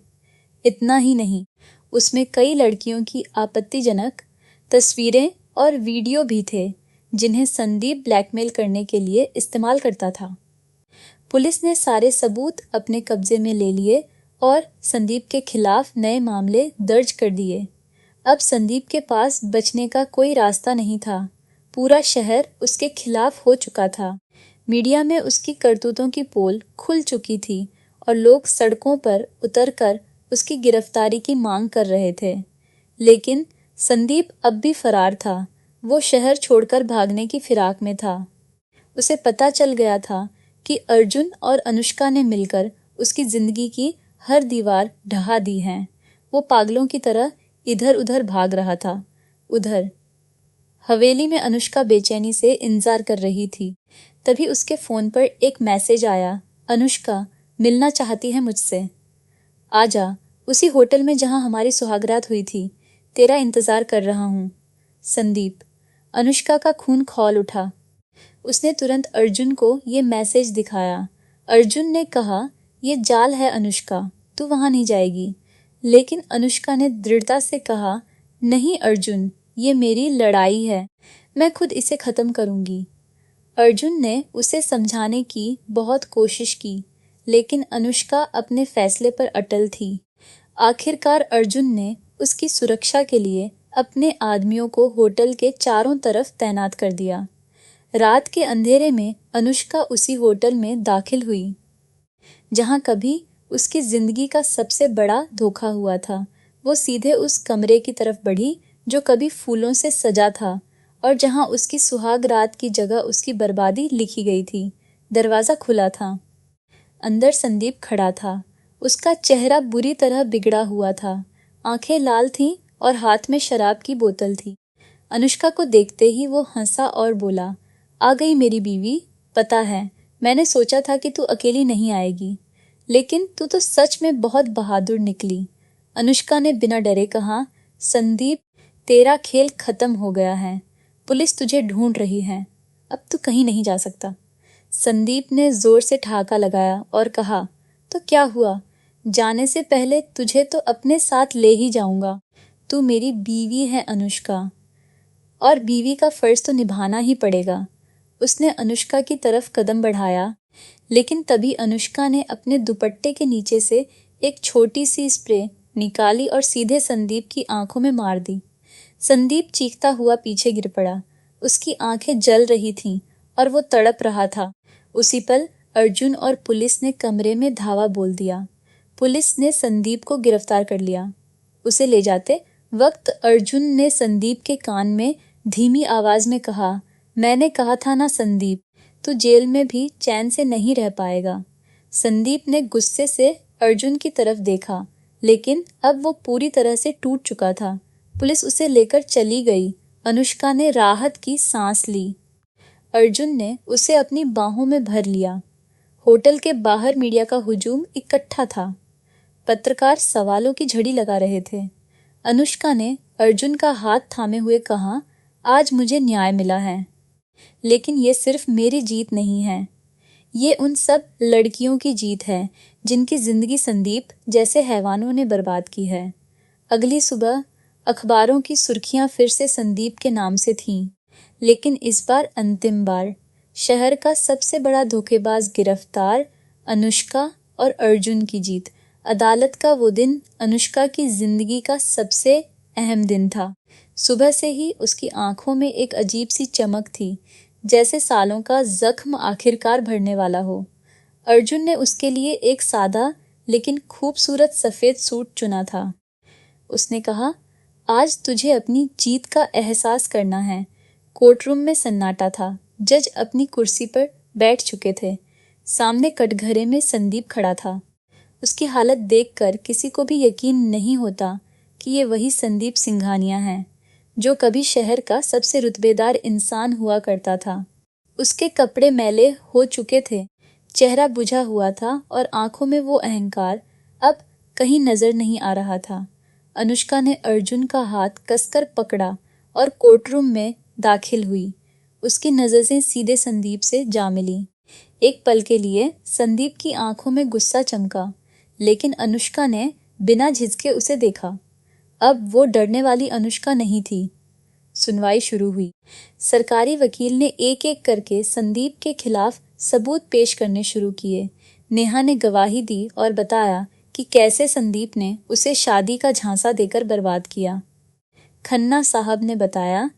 इतना ही नहीं, उसमें कई लड़कियों की आपत्तिजनक तस्वीरें और वीडियो भी थे, जिन्हें संदीप ब्लैकमेल करने के लिए इस्तेमाल करता था। पुलिस ने सारे सबूत अपने कब्जे में ले लिए और संदीप के खिलाफ नए मामले दर्ज कर दिए। अब संदीप के पास बचने का कोई रास्ता नहीं था। पूरा शहर उसके खिलाफ हो चुका था। मीडिया में उसकी करतूतों की पोल खुल चुकी थी और लोग सड़कों पर उतरकर उसकी गिरफ्तारी की मांग कर रहे थे। लेकिन संदीप अब भी फरार था। वो शहर छोड़कर भागने की फिराक में था। उसे पता चल गया था कि अर्जुन और अनुष्का ने मिलकर उसकी जिंदगी की हर दीवार ढहा दी है। वो पागलों की तरह इधर उधर भाग रहा था। उधर हवेली में अनुष्का बेचैनी से इंतजार कर रही थी। तभी उसके फोन पर एक मैसेज आया, अनुष्का मिलना चाहती है मुझसे। आजा, उसी होटल में जहां हमारी सुहागरात हुई थी। तेरा इंतजार कर रहा हूँ। संदीप। अनुष्का का खून खौल उठा। उसने तुरंत अर्जुन को ये मैसेज दिखाया। अर्जुन ने कहा, ये जाल है अनुष्का, तू वहां नहीं जाएगी। लेकिन अनुष्का ने दृढ़ता से कहा, नहीं अर्जुन, ये मेरी लड़ाई है, मैं खुद इसे खत्म करूंगी। अर्जुन ने उसे समझाने की बहुत कोशिश की, लेकिन अनुष्का अपने फैसले पर अटल थी। आखिरकार अर्जुन ने उसकी सुरक्षा के लिए अपने आदमियों को होटल के चारों तरफ तैनात कर दिया। रात के अंधेरे में अनुष्का उसी होटल में दाखिल हुई जहां कभी उसकी जिंदगी का सबसे बड़ा धोखा हुआ था। वो सीधे उस कमरे की तरफ बढ़ी जो कभी फूलों से सजा था और जहां उसकी सुहाग रात की जगह उसकी बर्बादी लिखी गई थी। दरवाजा खुला था। अंदर संदीप खड़ा था। उसका चेहरा बुरी तरह बिगड़ा हुआ था। आंखें लाल थीं और हाथ में शराब की बोतल थी। अनुष्का को देखते ही वो हंसा और बोला, आ गई मेरी बीवी। पता है, मैंने सोचा था कि तू अकेली नहीं आएगी, लेकिन तू तो सच में बहुत बहादुर निकली। अनुष्का ने बिना डरे कहा, संदीप, तेरा खेल खत्म हो गया है। पुलिस तुझे ढूंढ रही है। अब तू कहीं नहीं जा सकता। संदीप ने जोर से ठहाका लगाया और कहा, तो क्या हुआ? जाने से पहले तुझे तो अपने साथ ले ही जाऊंगा। तू मेरी बीवी है अनुष्का, और बीवी का फर्ज तो निभाना ही पड़ेगा। उसने अनुष्का की तरफ कदम बढ़ाया, लेकिन तभी अनुष्का ने अपने दुपट्टे के नीचे से एक छोटी सी स्प्रे निकाली और सीधे संदीप की आंखों में मार दी। संदीप चीखता हुआ पीछे गिर पड़ा। उसकी आंखें जल रही थीं और वो तड़प रहा था। उसी पल अर्जुन और पुलिस ने कमरे में धावा बोल दिया। पुलिस ने संदीप को गिरफ्तार कर लिया। उसे ले जाते वक्त अर्जुन ने संदीप के कान में धीमी आवाज में कहा, मैंने कहा था ना संदीप, तू जेल में भी चैन से नहीं रह पाएगा। संदीप ने गुस्से से अर्जुन की तरफ देखा, लेकिन अब वो पूरी तरह से टूट चुका था। पुलिस उसे लेकर चली गई। अनुष्का ने राहत की सांस ली। अर्जुन ने उसे अपनी बाहों में भर लिया। होटल के बाहर मीडिया का हुजूम इकट्ठा था। पत्रकार सवालों की झड़ी लगा रहे थे। अनुष्का ने अर्जुन का हाथ थामे हुए कहा, आज मुझे न्याय मिला है, लेकिन ये सिर्फ मेरी जीत नहीं है, ये उन सब लड़कियों की जीत है जिनकी जिंदगी संदीप जैसे हैवानों ने बर्बाद की है। अगली सुबह अखबारों की सुर्खियां फिर से संदीप के नाम से थीं, लेकिन इस बार अंतिम बार। शहर का सबसे बड़ा धोखेबाज गिरफ्तार, अनुष्का और अर्जुन की जीत। अदालत का वो दिन अनुष्का की जिंदगी का सबसे अहम दिन था। सुबह से ही उसकी आंखों में एक अजीब सी चमक थी, जैसे सालों का जख्म आखिरकार भरने वाला हो। अर्जुन ने उसके लिए एक सादा लेकिन खूबसूरत सफेद सूट चुना था। उसने कहा, आज तुझे अपनी जीत का एहसास करना है। कोर्टरूम में सन्नाटा था। जज अपनी कुर्सी पर बैठ चुके थे। सामने कटघरे में संदीप खड़ा था। उसकी हालत देखकर किसी को भी यकीन नहीं होता कि ये वही संदीप सिंघानिया है जो कभी शहर का सबसे रुतबेदार इंसान हुआ करता था। उसके कपड़े मैले हो चुके थे, चेहरा बुझा हुआ था और आंखों में वो अहंकार अब कहीं नजर नहीं आ रहा था। अनुष्का ने अर्जुन का हाथ कसकर पकड़ा और कोर्टरूम में दाखिल हुई। उसकी नजरें सीधे संदीप से जा मिली। एक पल के लिए संदीप की आंखों में गुस्सा चमका, लेकिन अनुष्का ने बिना झिझके उसे देखा। अब वो डरने वाली अनुष्का नहीं थी। सुनवाई शुरू हुई। सरकारी वकील ने एक एक करके संदीप के खिलाफ सबूत पेश करने शुरू किए। नेहा ने गवाही दी और बताया कि कैसे संदीप ने उसे शादी का झांसा देकर बर्बाद किया। खन्ना साहब ने बताया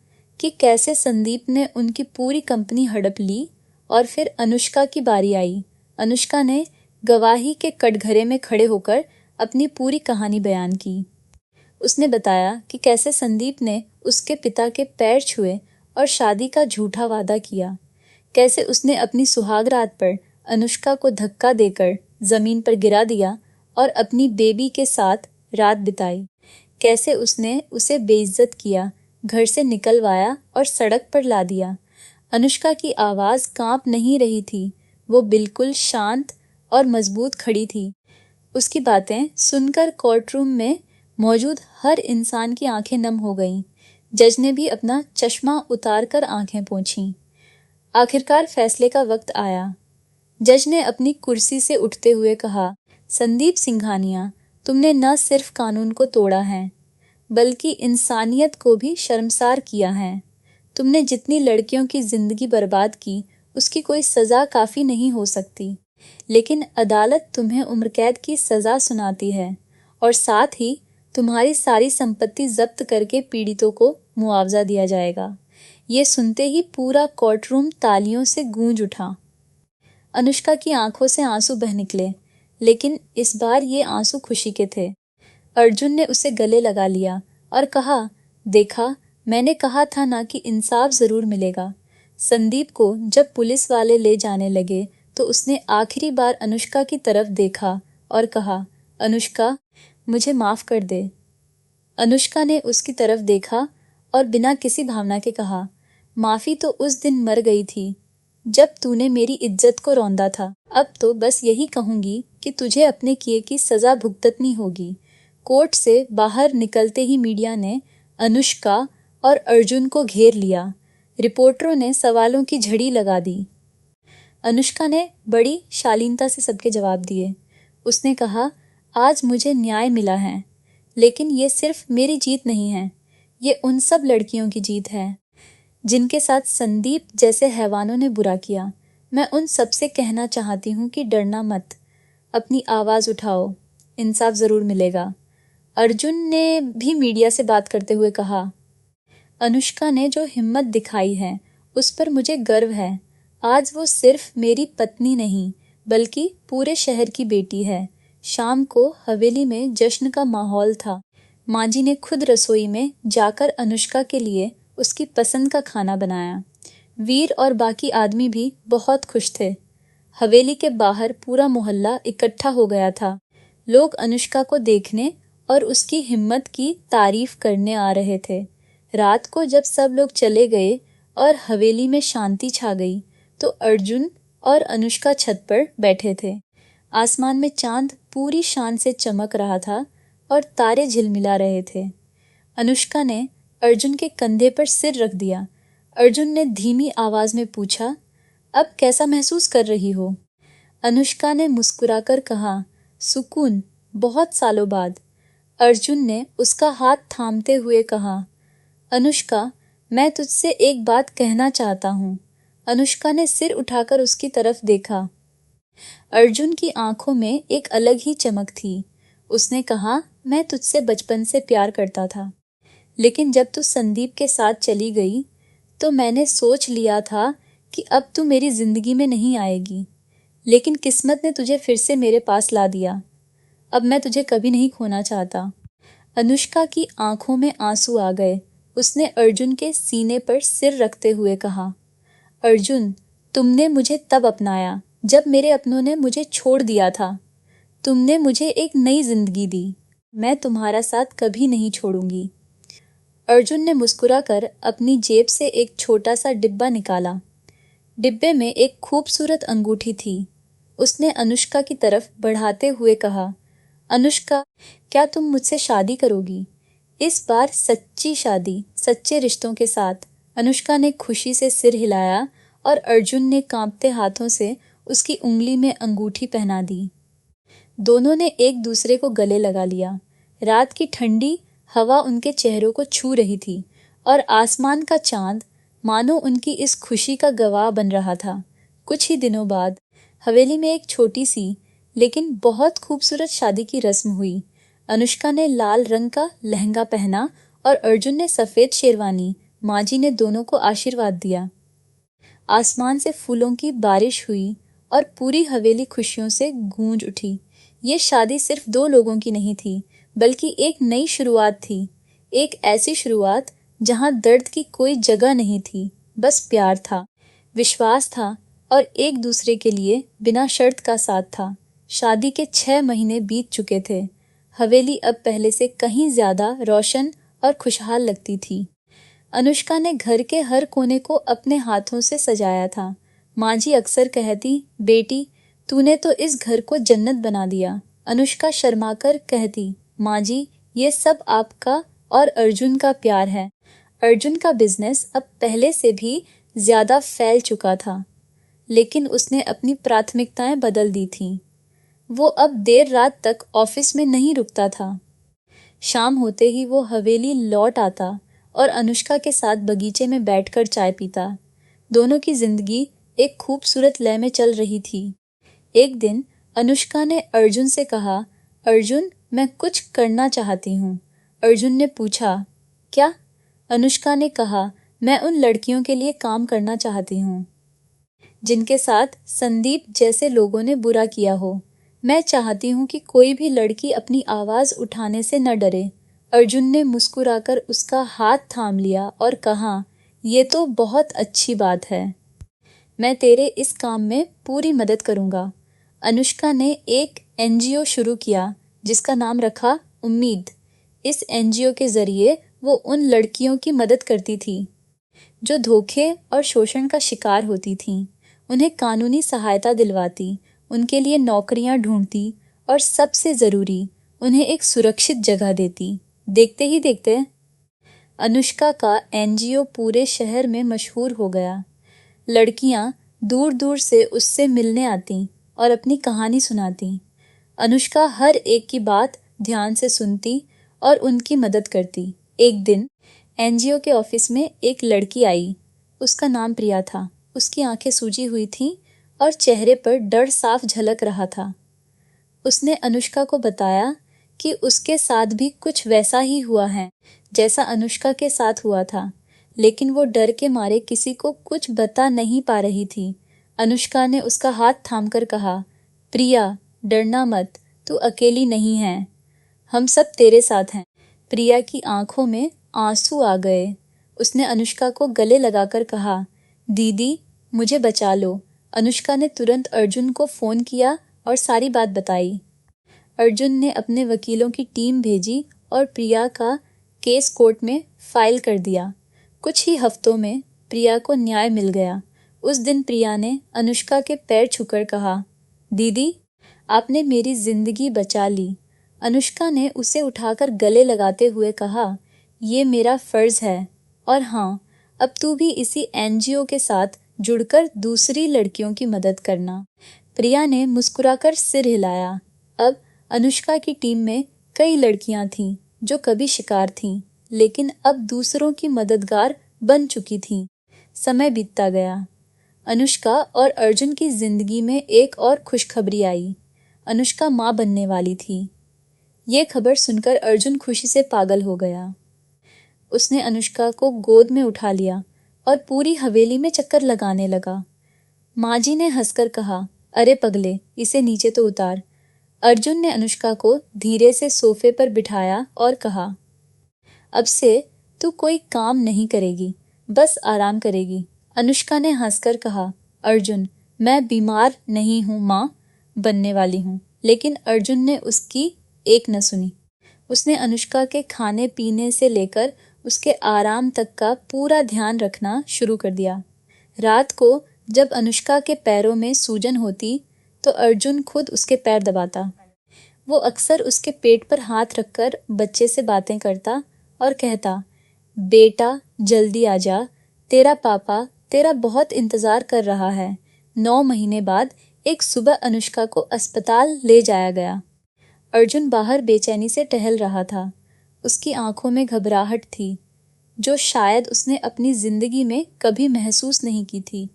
कि कैसे संदीप ने उनकी पूरी कंपनी हड़प ली और फिर अनुष्का की बारी आई। अनुष्का ने गवाही के कटघरे में खड़े होकर अपनी पूरी कहानी बयान की। उसने बताया कि कैसे संदीप ने उसके पिता के पैर छुए और शादी का झूठा वादा किया। कैसे उसने अपनी सुहागरात पर अनुष्का को धक्का देकर जमीन पर गिरा दिया और अपनी बेबी के साथ रात बिताई। कैसे उसने उसे बेइज्जत किया, घर से निकलवाया और सड़क पर ला दिया। अनुष्का की आवाज कांप नहीं रही थी, वो बिल्कुल शांत और मजबूत खड़ी थी। उसकी बातें सुनकर कोर्टरूम में मौजूद हर इंसान की आंखें नम हो गईं। जज ने भी अपना चश्मा उतारकर आंखें पोंछीं। आखिरकार फैसले का वक्त आया। जज ने अपनी कुर्सी से उठते हुए कहा, संदीप सिंघानिया, तुमने न सिर्फ कानून को तोड़ा है, बल्कि इंसानियत को भी शर्मसार किया है। तुमने जितनी लड़कियों की जिंदगी बर्बाद की, उसकी कोई सजा काफी नहीं हो सकती, लेकिन अदालत तुम्हें उम्र कैद की सजा सुनाती है और साथ ही तुम्हारी सारी संपत्ति जब्त करके पीड़ितों को मुआवजा दिया जाएगा। ये सुनते ही पूरा कोर्टरूम तालियों से गूंज उठा। अनुष्का की आंखों से आंसू बह निकले, लेकिन इस बार ये आंसू खुशी के थे। अर्जुन ने उसे गले लगा लिया और कहा, देखा, मैंने कहा था ना कि इंसाफ जरूर मिलेगा। संदीप को जब पुलिस वाले ले जाने लगे तो उसने आखिरी बार अनुष्का की तरफ देखा और कहा, अनुष्का, मुझे माफ कर दे। अनुष्का ने उसकी तरफ देखा और बिना किसी भावना के कहा, माफी तो उस दिन मर गई थी जब तूने मेरी इज्जत को रौंदा था। अब तो बस यही कहूंगी कि तुझे अपने किए की सजा भुगतनी होगी। कोर्ट से बाहर निकलते ही मीडिया ने अनुष्का और अर्जुन को घेर लिया। रिपोर्टरों ने सवालों की झड़ी लगा दी। अनुष्का ने बड़ी शालीनता से सबके जवाब दिए। उसने कहा, आज मुझे न्याय मिला है, लेकिन ये सिर्फ मेरी जीत नहीं है, ये उन सब लड़कियों की जीत है जिनके साथ संदीप जैसे हैवानों ने बुरा किया। मैं उन सबसे कहना चाहती हूँ कि डरना मत, अपनी आवाज उठाओ, इंसाफ जरूर मिलेगा। अर्जुन ने भी मीडिया से बात करते हुए कहा, अनुष्का ने जो हिम्मत दिखाई है उस पर मुझे गर्व है। आज वो सिर्फ मेरी पत्नी नहीं बल्कि पूरे शहर की बेटी है। शाम को हवेली में जश्न का माहौल था। माँ जी ने खुद रसोई में जाकर अनुष्का के लिए उसकी पसंद का खाना बनाया। वीर और बाकी आदमी भी बहुत खुश थे। हवेली के बाहर पूरा मोहल्ला इकट्ठा हो गया था। लोग अनुष्का को देखने और उसकी हिम्मत की तारीफ करने आ रहे थे। रात को जब सब लोग चले गए और हवेली में शांति छा गई तो अर्जुन और अनुष्का छत पर बैठे थे। आसमान में चांद पूरी शान से चमक रहा था और तारे झिलमिला रहे थे। अनुष्का ने अर्जुन के कंधे पर सिर रख दिया। अर्जुन ने धीमी आवाज में पूछा, अब कैसा महसूस कर रही हो? अनुष्का ने मुस्कुराकर कहा, सुकून, बहुत सालों बाद। अर्जुन ने उसका हाथ थामते हुए कहा, अनुष्का, मैं तुझसे एक बात कहना चाहता हूँ। अनुष्का ने सिर उठाकर उसकी तरफ देखा। अर्जुन की आंखों में एक अलग ही चमक थी। उसने कहा, मैं तुझसे बचपन से प्यार करता था, लेकिन जब तू संदीप के साथ चली गई तो मैंने सोच लिया था कि अब तू मेरी जिंदगी में नहीं आएगी। लेकिन किस्मत ने तुझे फिर से मेरे पास ला दिया। अब मैं तुझे कभी नहीं खोना चाहता। अनुष्का की आंखों में आंसू आ गए। उसने अर्जुन के सीने पर सिर रखते हुए कहा, अर्जुन, तुमने मुझे तब अपनाया जब मेरे अपनों ने मुझे छोड़ दिया था। तुमने मुझे एक नई जिंदगी दी। मैं तुम्हारा साथ कभी नहीं छोड़ूंगी। अर्जुन ने मुस्कुराकर अपनी जेब से एक छोटा सा डिब्बा निकाला। डिब्बे में एक खूबसूरत अंगूठी थी। उसने अनुष्का की तरफ बढ़ाते हुए कहा, अनुष्का, क्या तुम मुझसे शादी करोगी? इस बार सच्ची शादी, सच्चे रिश्तों के साथ। अनुष्का ने खुशी से सिर हिलाया और अर्जुन ने कांपते हाथों से उसकी उंगली में अंगूठी पहना दी। दोनों ने एक दूसरे को गले लगा लिया। रात की ठंडी हवा उनके चेहरों को छू रही थी और आसमान का चांद मानो उनकी इस खुशी का गवाह बन रहा था। कुछ ही दिनों बाद हवेली में एक छोटी सी लेकिन बहुत खूबसूरत शादी की रस्म हुई। अनुष्का ने लाल रंग का लहंगा पहना और अर्जुन ने सफेद शेरवानी। माँ जी ने दोनों को आशीर्वाद दिया। आसमान से फूलों की बारिश हुई और पूरी हवेली खुशियों से गूंज उठी। ये शादी सिर्फ दो लोगों की नहीं थी बल्कि एक नई शुरुआत थी। एक ऐसी शुरुआत जहां दर्द की कोई जगह नहीं थी, बस प्यार था, विश्वास था और एक दूसरे के लिए बिना शर्त का साथ था। शादी के 6 महीने बीत चुके थे। हवेली अब पहले से कहीं ज्यादा रोशन और खुशहाल लगती थी। अनुष्का ने घर के हर कोने को अपने हाथों से सजाया था। माँ जी अक्सर कहती, बेटी, तूने तो इस घर को जन्नत बना दिया। अनुष्का शर्माकर कहती, माँ जी, ये सब आपका और अर्जुन का प्यार है। अर्जुन का बिजनेस अब पहले से भी ज्यादा फैल चुका था, लेकिन उसने अपनी प्राथमिकताएं बदल दी थीं। वो अब देर रात तक ऑफिस में नहीं रुकता था। शाम होते ही वो हवेली लौट आता और अनुष्का के साथ बगीचे में बैठकर चाय पीता। दोनों की जिंदगी एक खूबसूरत लय में चल रही थी। एक दिन अनुष्का ने अर्जुन से कहा, अर्जुन, मैं कुछ करना चाहती हूँ। अर्जुन ने पूछा, क्या? अनुष्का ने कहा, मैं उन लड़कियों के लिए काम करना चाहती हूँ जिनके साथ संदीप जैसे लोगों ने बुरा किया हो। मैं चाहती हूँ कि कोई भी लड़की अपनी आवाज उठाने से न डरे। अर्जुन ने मुस्कुराकर उसका हाथ थाम लिया और कहा, ये तो बहुत अच्छी बात है। मैं तेरे इस काम में पूरी मदद करूँगा। अनुष्का ने एक एनजीओ शुरू किया जिसका नाम रखा उम्मीद। इस एनजीओ के जरिए वो उन लड़कियों की मदद करती थी जो धोखे और शोषण का शिकार होती थीं। उन्हें कानूनी सहायता दिलवाती, उनके लिए नौकरियां ढूंढती और सबसे जरूरी, उन्हें एक सुरक्षित जगह देती। देखते ही देखते अनुष्का का एनजीओ पूरे शहर में मशहूर हो गया। लड़कियां दूर दूर से उससे मिलने आती और अपनी कहानी सुनाती। अनुष्का हर एक की बात ध्यान से सुनती और उनकी मदद करती। एक दिन एनजीओ के ऑफिस में एक लड़की आई। उसका नाम प्रिया था। उसकी आंखें सूजी हुई थीं और चेहरे पर डर साफ झलक रहा था। उसने अनुष्का को बताया कि उसके साथ भी कुछ वैसा ही हुआ है जैसा अनुष्का के साथ हुआ था, लेकिन वो डर के मारे किसी को कुछ बता नहीं पा रही थी। अनुष्का ने उसका हाथ थामकर कहा, प्रिया, डरना मत, तू अकेली नहीं है, हम सब तेरे साथ हैं। प्रिया की आंखों में आंसू आ गए। उसने अनुष्का को गले लगाकर कहा, दीदी, मुझे बचा लो। अनुष्का ने तुरंत अर्जुन को फोन किया और सारी बात बताई। अर्जुन ने अपने वकीलों की टीम भेजी और प्रिया का केस कोर्ट में फाइल कर दिया। कुछ ही हफ्तों में प्रिया को न्याय मिल गया। उस दिन प्रिया ने अनुष्का के पैर छूकर कहा, दीदी, आपने मेरी जिंदगी बचा ली। अनुष्का ने उसे उठाकर गले लगाते हुए कहा, ये मेरा फर्ज है, और हाँ, अब तू भी इसी एनजीओ के साथ जुड़कर दूसरी लड़कियों की मदद करना। प्रिया ने मुस्कुराकर सिर हिलाया। अब अनुष्का की टीम में कई लड़कियां थीं जो कभी शिकार थीं, लेकिन अब दूसरों की मददगार बन चुकी थीं। समय बीतता गया। अनुष्का और अर्जुन की जिंदगी में एक और खुशखबरी आई। अनुष्का माँ बनने वाली थी। ये खबर सुनकर अर्जुन खुशी से पागल हो गया। उसने अनुष्का को गोद में उठा लिया और पूरी हवेली में चक्कर लगाने लगा। माँ जी ने हंसकर कहा, अरे पगले, इसे नीचे तो उतार। अर्जुन ने अनुष्का को धीरे से सोफे पर बिठाया और कहा, अब से तू कोई काम नहीं करेगी, बस आराम करेगी। अनुष्का ने हंसकर कहा, अर्जुन, मैं बीमार नहीं हूँ माँ, बनने वाली हूँ। लेकिन अर्जुन ने उसकी एक न सुनी। उसने अनुष्का के खाने पीने से लेकर उसके आराम तक का पूरा ध्यान रखना शुरू कर दिया। रात को जब अनुष्का के पैरों में सूजन होती तो अर्जुन खुद उसके पैर दबाता। वो अक्सर उसके पेट पर हाथ रखकर बच्चे से बातें करता और कहता, बेटा, जल्दी आ जा, तेरा पापा तेरा बहुत इंतजार कर रहा है। 9 महीने बाद एक सुबह अनुष्का को अस्पताल ले जाया गया। अर्जुन बाहर बेचैनी से टहल रहा था। उसकी आंखों में घबराहट थी, जो शायद उसने अपनी जिंदगी में कभी महसूस नहीं की थी।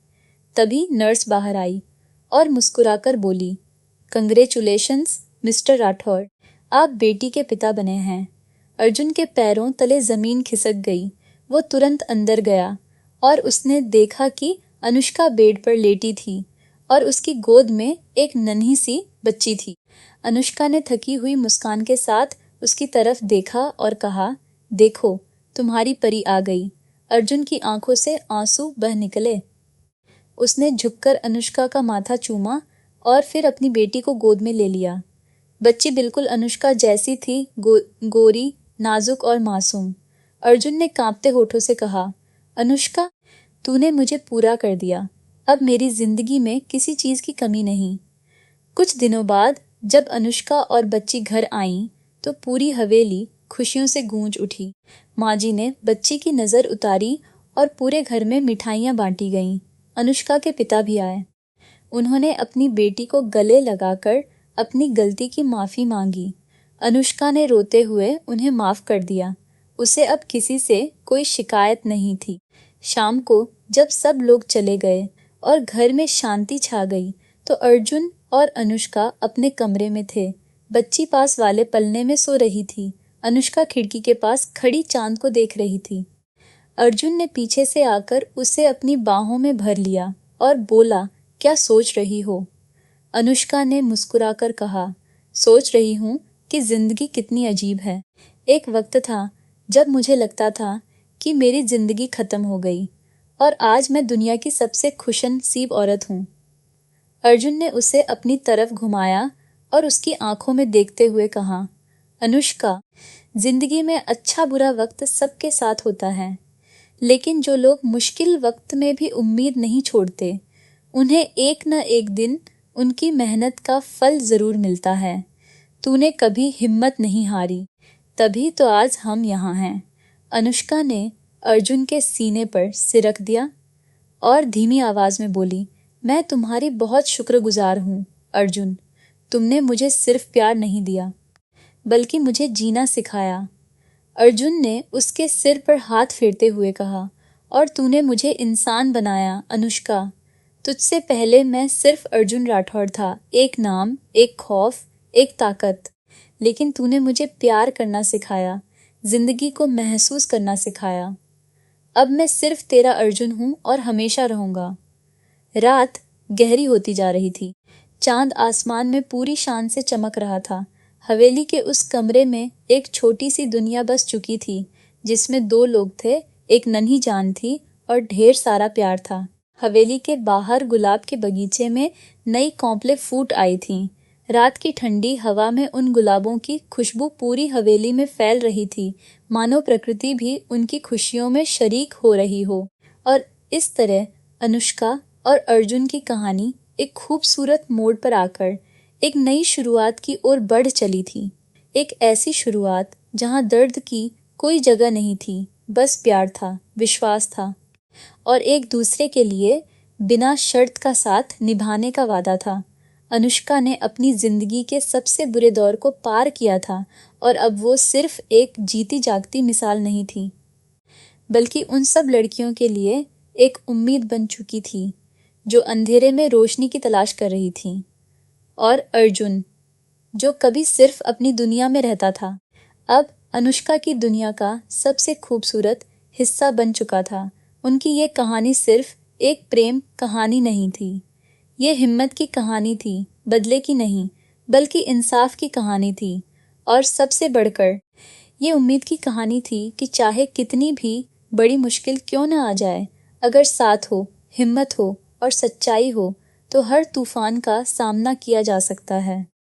तभी नर्स बाहर आई और मुस्कुराकर बोली, कंग्रेचुलेशंस मिस्टर राठौर, आप बेटी के पिता बने हैं। अर्जुन के पैरों तले जमीन खिसक गई। वो तुरंत अंदर गया और उसने देखा कि अनुष्का बेड पर लेटी थी और उसकी गोद में एक नन्ही सी बच्ची थी। अनुष्का ने थकी हुई मुस्कान के साथ उसकी तरफ देखा और कहा, देखो, तुम्हारी परी आ गई। अर्जुन की आंखों से आंसू बह निकले। उसने झुककर अनुष्का का माथा चूमा और फिर अपनी बेटी को गोद में ले लिया। बच्ची बिल्कुल अनुष्का जैसी थी, गोरी, नाजुक और मासूम। अर्जुन ने कांपते होठों से कहा, अनुष्का, तूने मुझे पूरा कर दिया। अब मेरी जिंदगी में किसी चीज की कमी नहीं। कुछ दिनों बाद जब अनुष्का और बच्ची घर आईं, तो पूरी हवेली खुशियों से गूंज उठी। माँ जी ने बच्ची की नजर उतारी और पूरे घर में मिठाइयाँ बांटी गईं। अनुष्का के पिता भी आए। उन्होंने अपनी बेटी को गले लगाकर अपनी गलती की माफी मांगी। अनुष्का ने रोते हुए उन्हें माफ कर दिया। उसे अब किसी से कोई शिकायत नहीं थी। शाम को जब सब लोग चले गए और घर में शांति छा गई, तो अर्जुन और अनुष्का अपने कमरे में थे। बच्ची पास वाले पलने में सो रही थी। अनुष्का खिड़की के पास खड़ी चांद को देख रही थी। अर्जुन ने पीछे से आकर उसे अपनी बाहों में भर लिया और बोला, क्या सोच रही हो? अनुष्का ने मुस्कुराकर कहा, सोच रही हूँ कि जिंदगी कितनी अजीब है। एक वक्त था जब मुझे लगता था कि मेरी जिंदगी खत्म हो गई और आज मैं दुनिया की सबसे खुशनसीब औरत हूँ। अर्जुन ने उसे अपनी तरफ घुमाया और उसकी आंखों में देखते हुए कहा, अनुष्का, जिंदगी में अच्छा बुरा वक्त सबके साथ होता है, लेकिन जो लोग मुश्किल वक्त में भी उम्मीद नहीं छोड़ते, उन्हें एक न एक दिन उनकी मेहनत का फल जरूर मिलता है। तूने कभी हिम्मत नहीं हारी, तभी तो आज हम यहाँ हैं। अनुष्का ने अर्जुन के सीने पर सिर रख दिया और धीमी आवाज में बोली, मैं तुम्हारी बहुत शुक्रगुजार हूँ अर्जुन। तुमने मुझे सिर्फ प्यार नहीं दिया, बल्कि मुझे जीना सिखाया। अर्जुन ने उसके सिर पर हाथ फेरते हुए कहा, और तूने मुझे इंसान बनाया अनुष्का। तुझसे पहले मैं सिर्फ अर्जुन राठौर था, एक नाम, एक खौफ, एक ताकत। लेकिन तूने मुझे प्यार करना सिखाया, जिंदगी को महसूस करना सिखाया। अब मैं सिर्फ तेरा अर्जुन हूँ और हमेशा रहूंगा। रात गहरी होती जा रही थी। चांद आसमान में पूरी शान से चमक रहा था। हवेली के उस कमरे में एक छोटी सी दुनिया बस चुकी थी, जिसमें दो लोग थे, एक नन्ही जान थी और ढेर सारा प्यार था। हवेली के बाहर गुलाब के बगीचे में नई कॉम्पले फूट आई थीं। रात की ठंडी हवा में उन गुलाबों की खुशबू पूरी हवेली में फैल रही थी, मानो प्रकृति भी उनकी खुशियों में शरीक हो रही हो। और इस तरह अनुष्का और अर्जुन की कहानी एक खूबसूरत मोड़ पर आकर एक नई शुरुआत की ओर बढ़ चली थी। एक ऐसी शुरुआत जहां दर्द की कोई जगह नहीं थी, बस प्यार था, विश्वास था और एक दूसरे के लिए बिना शर्त का साथ निभाने का वादा था। अनुष्का ने अपनी जिंदगी के सबसे बुरे दौर को पार किया था और अब वो सिर्फ एक जीती जागती मिसाल नहीं थी, बल्कि उन सब लड़कियों के लिए एक उम्मीद बन चुकी थी जो अंधेरे में रोशनी की तलाश कर रही थी। और अर्जुन, जो कभी सिर्फ अपनी दुनिया में रहता था, अब अनुष्का की दुनिया का सबसे खूबसूरत हिस्सा बन चुका था। उनकी ये कहानी सिर्फ एक प्रेम कहानी नहीं थी, ये हिम्मत की कहानी थी, बदले की नहीं, बल्कि इंसाफ की कहानी थी। और सबसे बढ़कर ये उम्मीद की कहानी थी कि चाहे कितनी भी बड़ी मुश्किल क्यों न आ जाए, अगर साथ हो, हिम्मत हो और सच्चाई हो, तो हर तूफान का सामना किया जा सकता है।